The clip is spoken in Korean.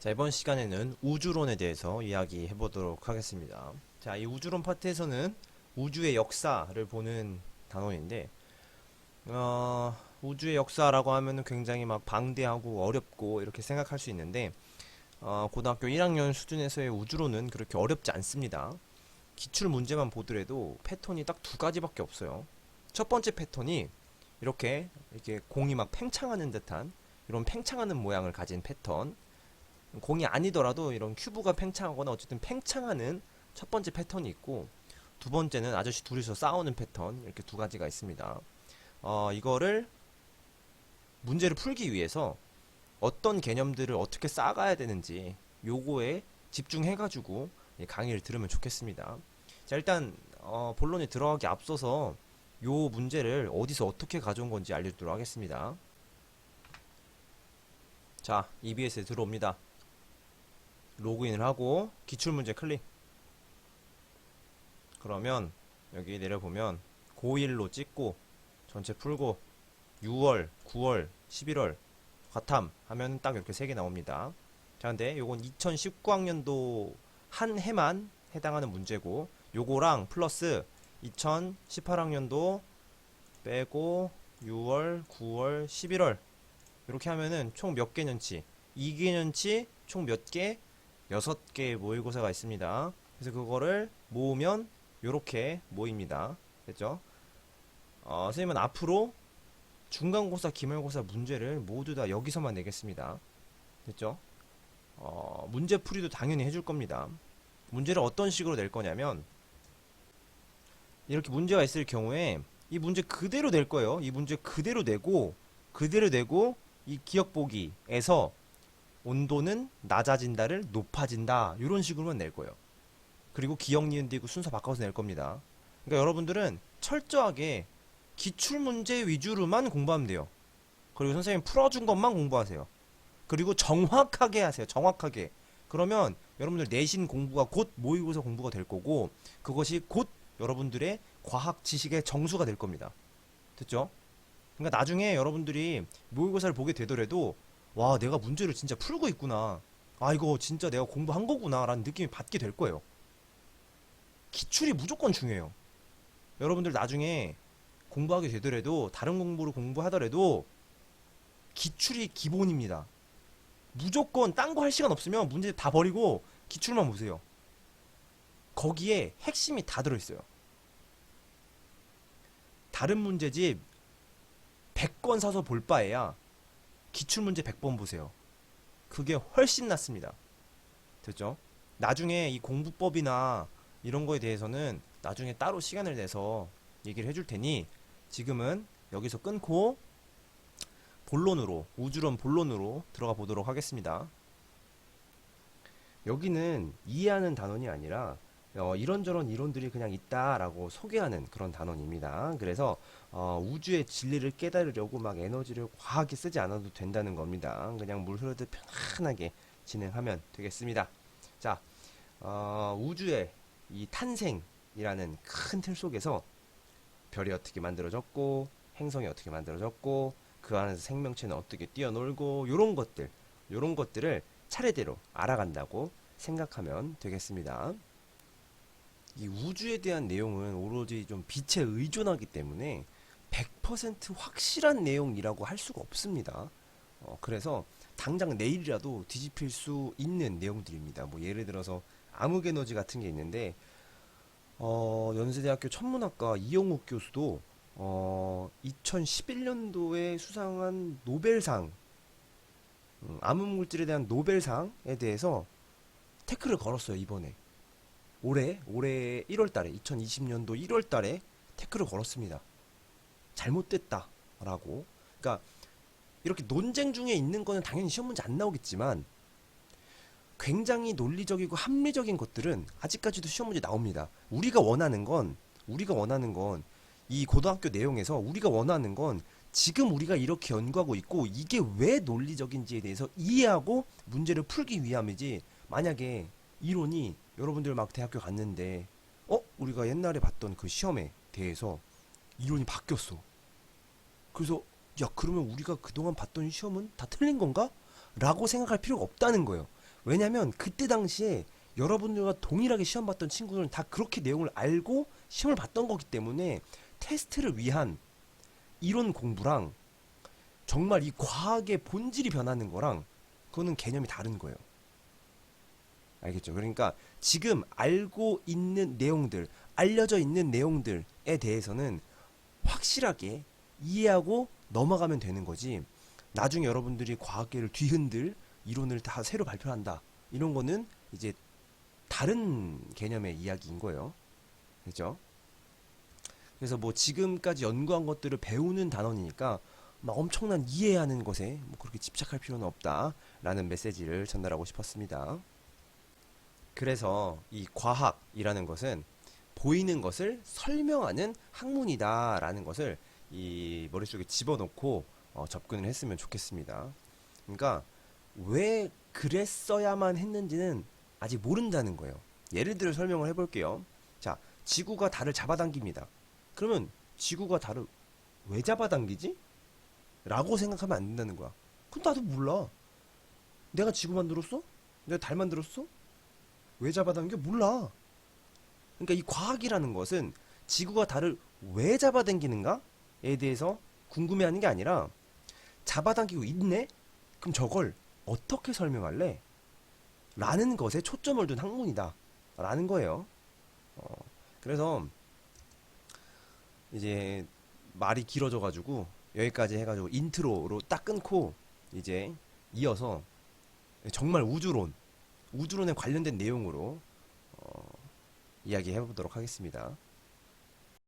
자, 이번 시간에는 우주론에 대해서 이야기해 보도록 하겠습니다. 자, 이 우주론 파트에서는 우주의 역사를 보는 단원인데, 우주의 역사라고 하면은 굉장히 막 방대하고 어렵고 이렇게 생각할 수 있는데, 고등학교 1학년 수준에서의 우주론은 그렇게 어렵지 않습니다. 기출 문제만 보더라도 패턴이 딱 두 가지밖에 없어요. 첫 번째 패턴이 이렇게 공이 막 팽창하는 듯한 이런 팽창하는 모양을 가진 패턴. 공이 아니더라도 이런 큐브가 팽창하거나 어쨌든 팽창하는 첫 번째 패턴이 있고, 두 번째는 아저씨 둘이서 싸우는 패턴. 이렇게 두 가지가 있습니다. 이거를 문제를 풀기 위해서 어떤 개념들을 어떻게 쌓아가야 되는지 요거에 집중해가지고 강의를 들으면 좋겠습니다. 자, 일단 본론에 들어가기 앞서서 요 문제를 어디서 어떻게 가져온 건지 알려드리도록 하겠습니다. 자, EBS에 들어옵니다. 로그인을 하고 기출문제 클릭. 그러면 여기 내려보면 고1로 찍고 전체 풀고 6월, 9월, 11월 과탐 하면 딱 이렇게 3개 나옵니다. 자, 근데 요건 2019학년도 한 해만 해당하는 문제고, 요거랑 플러스 2018학년도 빼고 6월, 9월, 11월 이렇게 하면은 총 몇 개년치? 2개년치 총 몇 개? 6개의 모의고사가 있습니다. 그래서 그거를 모으면 요렇게 모입니다. 됐죠? 선생님은 앞으로 중간고사, 기말고사 문제를 모두 다 여기서만 내겠습니다. 됐죠? 문제 풀이도 당연히 해줄 겁니다. 문제를 어떤 식으로 낼 거냐면, 이렇게 문제가 있을 경우에 이 문제 그대로 낼 거예요. 이 문제 그대로 내고, 이 기억 보기에서 온도는 낮아진다를 높아진다, 이런 식으로만 낼 거예요. 그리고 기억 니은 디귿 순서 바꿔서 낼 겁니다. 그러니까 여러분들은 철저하게 기출문제 위주로만 공부하면 돼요. 그리고 선생님 풀어준 것만 공부하세요. 그리고 정확하게 하세요. 정확하게. 그러면 여러분들 내신 공부가 곧 모의고사 공부가 될 거고, 그것이 곧 여러분들의 과학 지식의 정수가 될 겁니다. 됐죠? 그러니까 나중에 여러분들이 모의고사를 보게 되더라도, 와, 내가 문제를 진짜 풀고 있구나, 아, 이거 진짜 내가 공부한 거구나 라는 느낌이 받게 될 거예요. 기출이 무조건 중요해요. 여러분들 나중에 공부하게 되더라도, 다른 공부를 공부하더라도 기출이 기본입니다. 무조건 딴 거 할 시간 없으면 문제 다 버리고 기출만 보세요. 거기에 핵심이 다 들어있어요. 다른 문제집 100권 사서 볼 바에야 기출문제 100번 보세요. 그게 훨씬 낫습니다. 됐죠? 나중에 이 공부법이나 이런 거에 대해서는 나중에 따로 시간을 내서 얘기를 해줄 테니, 지금은 여기서 끊고 본론으로, 우주론 본론으로 들어가 보도록 하겠습니다. 여기는 이해하는 단원이 아니라 이런저런 이론들이 그냥 있다라고 소개하는 그런 단원입니다. 그래서 우주의 진리를 깨달으려고 막 에너지를 과하게 쓰지 않아도 된다는 겁니다. 그냥 물 흐르듯 편안하게 진행하면 되겠습니다. 자, 우주의 이 탄생이라는 큰 틀 속에서 별이 어떻게 만들어졌고, 행성이 어떻게 만들어졌고, 그 안에서 생명체는 어떻게 뛰어놀고, 요런 것들을 차례대로 알아간다고 생각하면 되겠습니다. 이 우주에 대한 내용은 오로지 좀 빛에 의존하기 때문에 100% 확실한 내용이라고 할 수가 없습니다. 그래서 당장 내일이라도 뒤집힐 수 있는 내용들입니다. 뭐 예를 들어서 암흑에너지 같은 게 있는데, 연세대학교 천문학과 이영욱 교수도 2011년도에 수상한 노벨상, 암흑물질에 대한 노벨상에 대해서 태클을 걸었어요. 이번에 올해 1월달에, 2020년도 1월달에 태클을 걸었습니다. 잘못됐다 라고. 그러니까 이렇게 논쟁 중에 있는 거는 당연히 시험 문제 안 나오겠지만, 굉장히 논리적이고 합리적인 것들은 아직까지도 시험 문제 나옵니다. 우리가 원하는 건 이 고등학교 내용에서 우리가 원하는 건, 지금 우리가 이렇게 연구하고 있고 이게 왜 논리적인지에 대해서 이해하고 문제를 풀기 위함이지, 만약에 이론이, 여러분들 막 대학교 갔는데 우리가 옛날에 봤던 그 시험에 대해서 이론이 바뀌었어. 그래서 야, 그러면 우리가 그동안 봤던 시험은 다 틀린 건가? 라고 생각할 필요가 없다는 거예요. 왜냐면 그때 당시에 여러분들과 동일하게 시험 봤던 친구들은 다 그렇게 내용을 알고 시험을 봤던 거기 때문에 테스트를 위한 이론 공부랑 정말 이 과학의 본질이 변하는 거랑 그거는 개념이 다른 거예요. 알겠죠? 그러니까 지금 알고 있는 내용들, 알려져 있는 내용들에 대해서는 확실하게 이해하고 넘어가면 되는 거지. 나중에 여러분들이 과학계를 뒤흔들 이론을 다 새로 발표한다. 이런 거는 이제 다른 개념의 이야기인 거예요. 그죠? 그래서 뭐 지금까지 연구한 것들을 배우는 단원이니까 막 엄청난 이해하는 것에 뭐 그렇게 집착할 필요는 없다라는 메시지를 전달하고 싶었습니다. 그래서 이 과학이라는 것은 보이는 것을 설명하는 학문이다라는 것을 이 머릿속에 집어넣고 접근을 했으면 좋겠습니다. 그러니까 왜 그랬어야만 했는지는 아직 모른다는 거예요. 예를 들어 설명을 해볼게요. 자, 지구가 달을 잡아당깁니다. 그러면 지구가 달을 왜 잡아당기지? 라고 생각하면 안 된다는 거야. 그럼 나도 몰라. 내가 지구 만들었어? 내가 달 만들었어? 왜 잡아당겨? 몰라. 그러니까 이 과학이라는 것은 지구가 달을 왜 잡아당기는가에 대해서 궁금해하는 게 아니라 잡아당기고 있네? 그럼 저걸 어떻게 설명할래? 라는 것에 초점을 둔 학문이다. 라는 거예요. 그래서 이제 말이 길어져가지고 여기까지 해가지고 인트로로 딱 끊고 이제 이어서 정말 우주론에 관련된 내용으로 이야기해 보도록 하겠습니다.